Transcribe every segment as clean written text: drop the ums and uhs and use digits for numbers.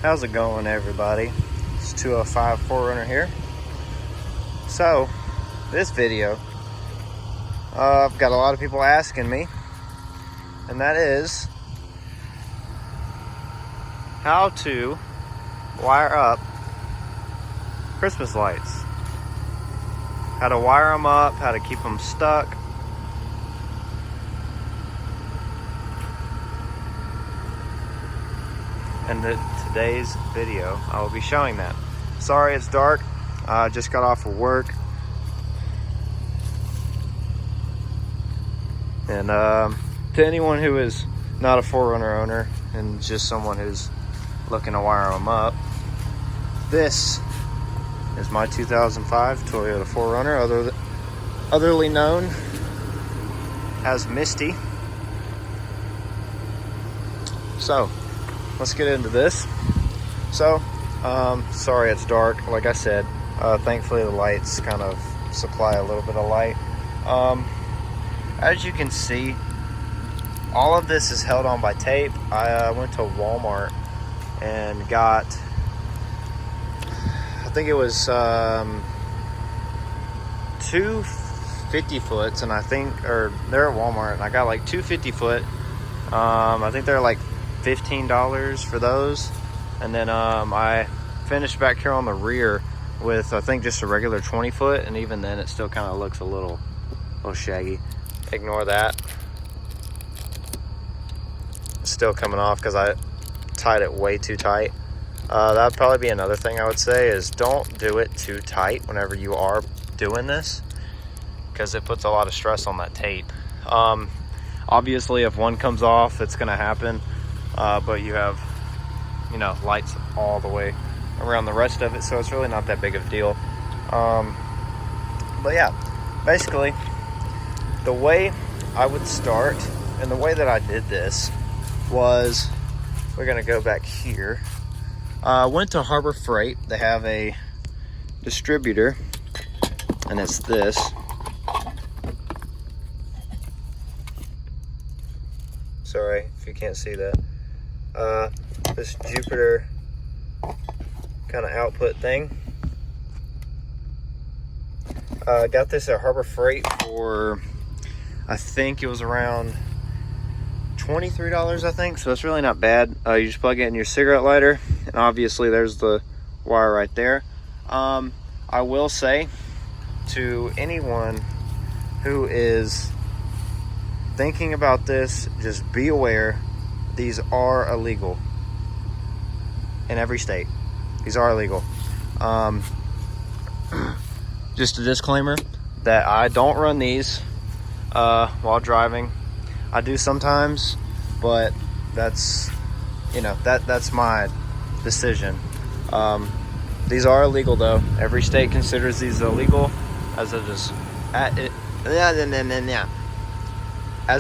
How's it going, everybody? It's 205 4Runner here. So, this video, I've got a lot of people asking me, and that is how to wire up Christmas lights. How to wire them up, how to keep them stuck. In today's video, I will be showing that. Sorry it's dark. I just got off of work. And to anyone who is not a 4Runner owner and just someone who's looking to wire them up, this is my 2005 Toyota 4Runner, otherly known as Misty. So, let's get into this. So, sorry it's dark. Like I said, thankfully the lights kind of supply a little bit of light. As you can see, all of this is held on by tape. I went to Walmart and got, I think it was 2 50-foots, and I think, or they're at Walmart, and I got like 2 50-foot. I think they're like $15 for those. And then I finished back here on the rear with, I think, just a regular 20-foot, and even then it still kind of looks a little shaggy. Ignore that. It's still coming off because I tied it way too tight. That would probably be another thing I would say, is don't do it too tight whenever you are doing this, because it puts a lot of stress on that tape. Obviously, if one comes off, it's going to happen. But you have, lights all the way around the rest of it, so it's really not that big of a deal. But yeah, basically, the way I would start and the way that I did this was, we're gonna go back here. I went to Harbor Freight. They have a distributor, and it's this. Sorry if you can't see that. This Jupiter kind of output thing. Got this at Harbor Freight for, I think it was around $23, I think, so it's really not bad. You just plug it in your cigarette lighter, and obviously there's the wire right there. I will say to anyone who is thinking about this, just be aware, these are illegal in every state. These are illegal. Just a disclaimer that I don't run these while driving. I do sometimes, but that's, that's my decision. These are illegal though. Every state considers these illegal, as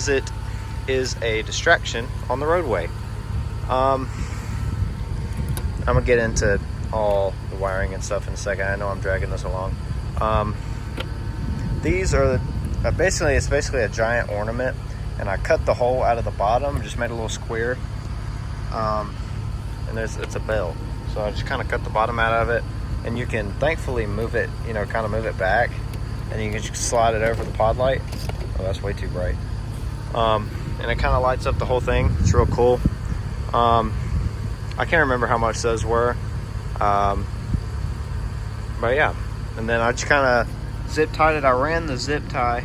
it is a distraction on the roadway. I'm gonna get into all the wiring and stuff in a second. I know I'm dragging this along. These are basically a giant ornament, and I cut the hole out of the bottom, just made a little square, and it's a bell. So I just kind of cut the bottom out of it, and you can thankfully move it, kind of move it back, and you can just slide it over the pod light. Oh, that's way too bright. And it kind of lights up the whole thing. It's real cool. I can't remember how much those were, but yeah. And then I just kind of zip tied it. I ran the zip tie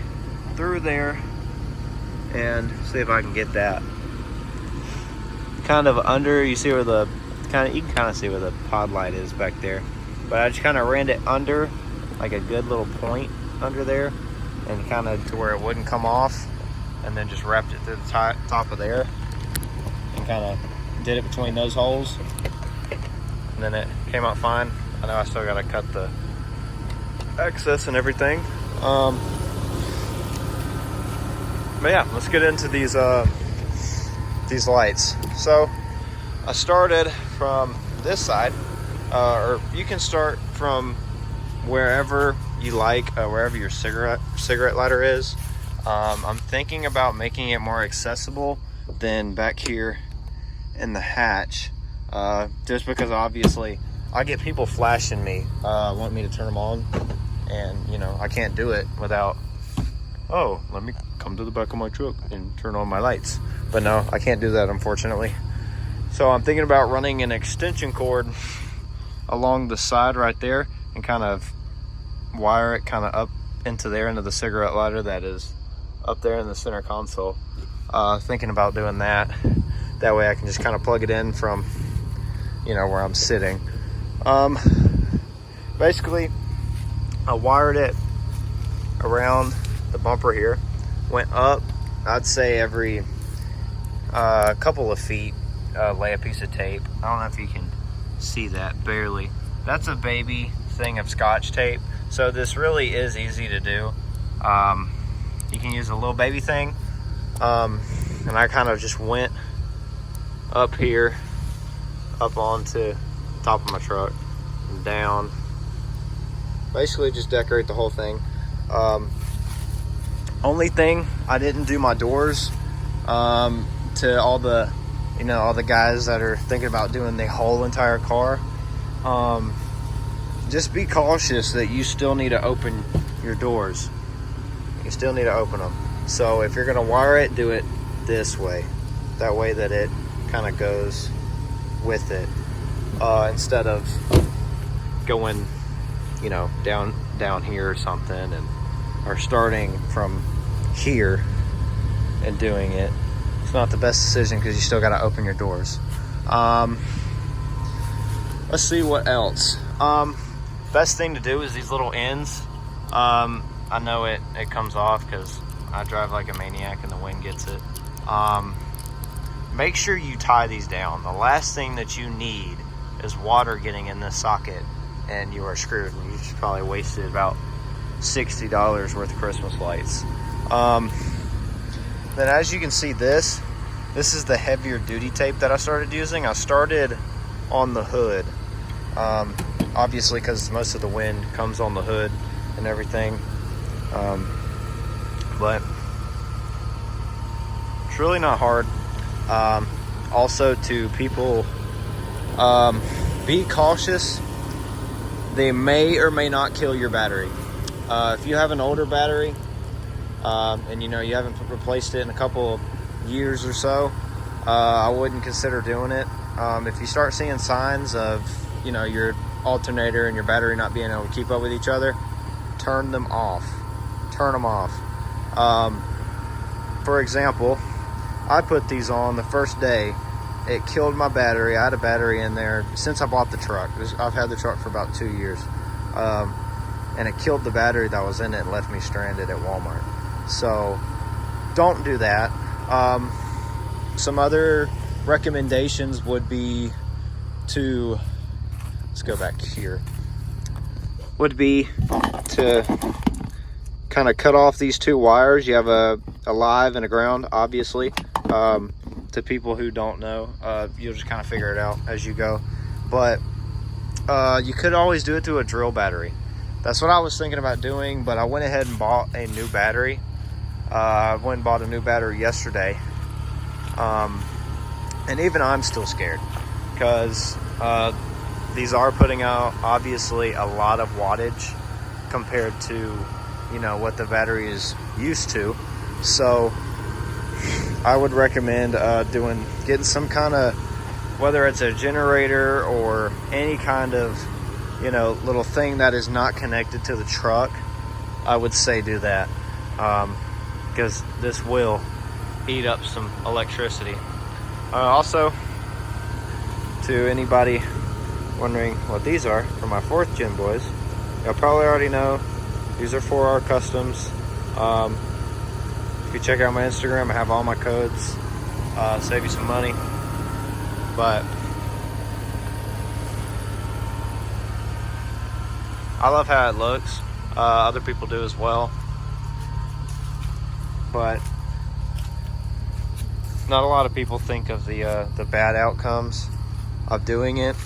through there, and see if I can get that kind of under. You see where you can kind of see where the pod light is back there. But I just kind of ran it under, like a good little point under there, and kind of to where it wouldn't come off. And then just wrapped it through the top of there, and kind of did it between those holes, and then it came out fine. I know I still got to cut the excess and everything, but yeah, let's get into these lights. So I started from this side, or you can start from wherever you like, wherever your cigarette lighter is. I'm thinking about making it more accessible than back here in the hatch. just because obviously I get people flashing me, want me to turn them on, and you know, I can't do it without, oh, let me come to the back of my truck and turn on my lights. But no, I can't do that, unfortunately. So I'm thinking about running an extension cord along the side right there and kind of wire it kind of up into there, into the cigarette lighter that is up there in the center console. Thinking about doing that. That way I can just kind of plug it in from, you know, where I'm sitting. Basically, I wired it around the bumper here. Went up, I'd say every couple of feet, lay a piece of tape. I don't know if you can see that, barely. That's a baby thing of Scotch tape. So this really is easy to do. You can use a little baby thing. And I kind of just went up here, up onto the top of my truck, and down. Basically just decorate the whole thing. Only thing, I didn't do my doors. To all the, you know, all the guys that are thinking about doing the whole entire car, just be cautious that you still need to open your doors. You still need to open them. So if you're gonna wire it, do it this way. That way that it kind of goes with it, instead of going, you know, down here or something, or starting from here and doing it. It's not the best decision because you still got to open your doors. Let's see what else. Best thing to do is these little ends. I know it comes off because I drive like a maniac and the wind gets it. Make sure you tie these down. The last thing that you need is water getting in this socket and you are screwed. You just probably wasted about $60 worth of Christmas lights. Then as you can see, this is the heavier duty tape that I started using. I started on the hood, obviously because most of the wind comes on the hood and everything. But it's really not hard. Also, to people, be cautious. They may or may not kill your battery. If you have an older battery, and you know you haven't replaced it in a couple of years or so, I wouldn't consider doing it. If you start seeing signs of, you know, your alternator and your battery not being able to keep up with each other, turn them off. Turn them off. For example, I put these on the first day. It killed my battery. I had a battery in there since I bought the truck. I've had the truck for about 2 years. And it killed the battery that was in it and left me stranded at Walmart. So don't do that. Some other recommendations would be to, let's go back here, would be to kind of cut off these two wires. You have a live and a ground, obviously. To people who don't know, you'll just kind of figure it out as you go. But you could always do it through a drill battery. That's what I was thinking about doing, but I went ahead and bought a new battery. I went and bought a new battery yesterday. And even I'm still scared because these are putting out obviously a lot of wattage compared to, you know, what the battery is used to. So I would recommend getting some kind of, whether it's a generator or any kind of, you know, little thing that is not connected to the truck. I would say do that, because this will eat up some electricity. Also, to anybody wondering what these are for my 4th gen boys, y'all probably already know these are 4R customs. If you check out my Instagram, I have all my codes, save you some money. But I love how it looks. Other people do as well. But not a lot of people think of the bad outcomes of doing it.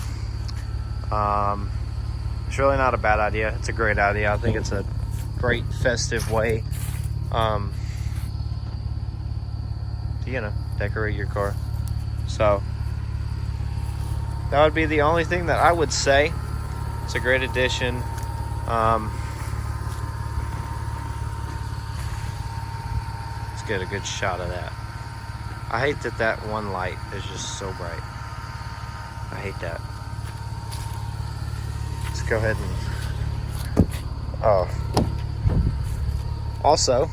It's really not a bad idea. It's a great idea. I think it's a great festive way to, you know, decorate your car. So that would be the only thing that I would say. It's a great addition. Let's get a good shot of that. I hate that that one light is just so bright. I hate that. Let's go ahead and... Oh. Also,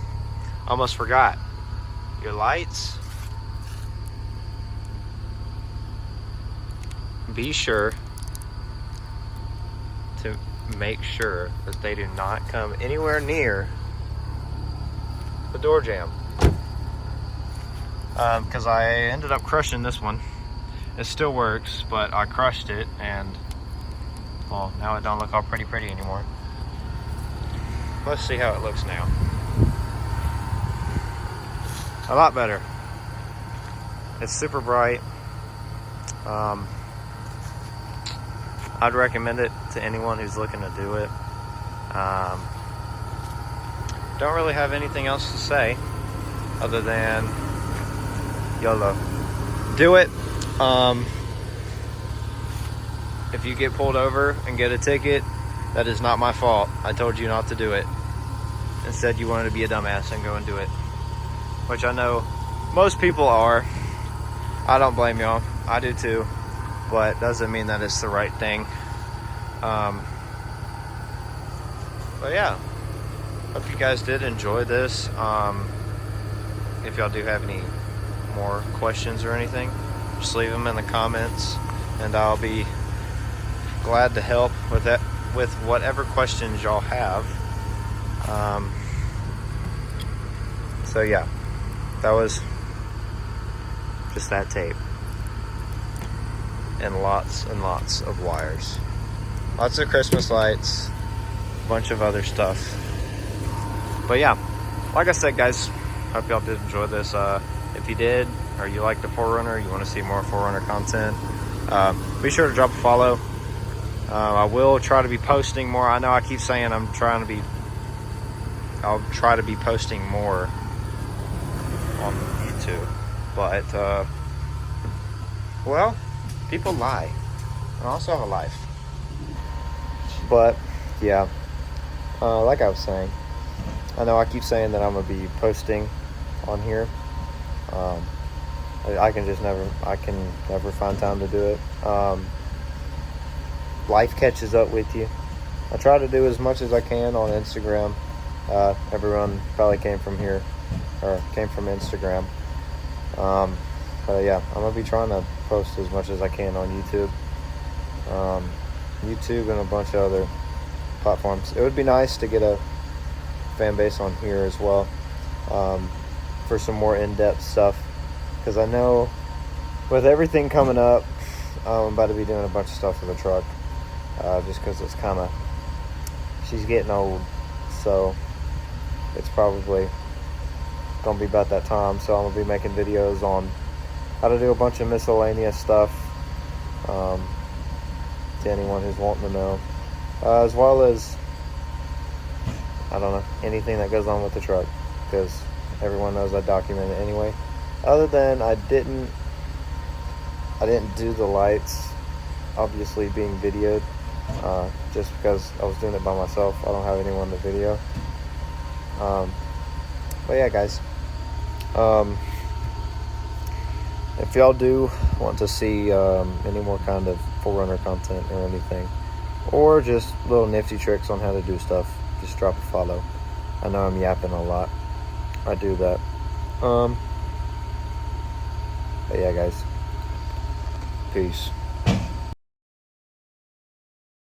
almost forgot. Your lights. Be sure to make sure that they do not come anywhere near the door jamb. Because I ended up crushing this one. It still works, but I crushed it, and well, now it don't look all pretty anymore. Let's see how it looks now. A lot better. It's super bright. I'd recommend it to anyone who's looking to do it. Don't really have anything else to say other than YOLO. Do it. If you get pulled over and get a ticket, that is not my fault. I told you not to do it. Instead, you wanted to be a dumbass and go and do it, which I know most people are. I don't blame y'all. I do too, but doesn't mean that it's the right thing. But yeah, hope you guys did enjoy this. If y'all do have any more questions or anything, just leave them in the comments, and I'll be glad to help with that, with whatever questions y'all have. So yeah, that was just that tape and lots of wires, lots of Christmas lights, a bunch of other stuff. But yeah, like I said, guys, hope y'all did enjoy this. If you did, or you like the 4Runner, you want to see more 4Runner content, be sure to drop a follow. I will try to be posting more. I know I keep saying I'll try to be posting more on YouTube, but well, people lie. I also have a life. But yeah, like I was saying, I know I keep saying that I'm gonna be posting on here. I can never find time to do it. Life catches up with you. I try to do as much as I can on Instagram. Everyone probably came from here, or came from Instagram. But yeah, I'm gonna be trying to post as much as I can on YouTube. YouTube and a bunch of other platforms. It would be nice to get a fan base on here as well, for some more in-depth stuff, because I know with everything coming up, I'm about to be doing a bunch of stuff with the truck, just because it's kind of, she's getting old, so it's probably gonna be about that time. So I'm gonna be making videos on how to do a bunch of miscellaneous stuff, to anyone who's wanting to know, as well as, I don't know, anything that goes on with the truck, because everyone knows I document it anyway. Other than I didn't do the lights, obviously being videoed, just because I was doing it by myself. I don't have anyone to video. But yeah, guys, if y'all do want to see any more kind of 4Runner content or anything, or just little nifty tricks on how to do stuff, just drop a follow. I know I'm yapping a lot. I do that. But yeah, guys, peace.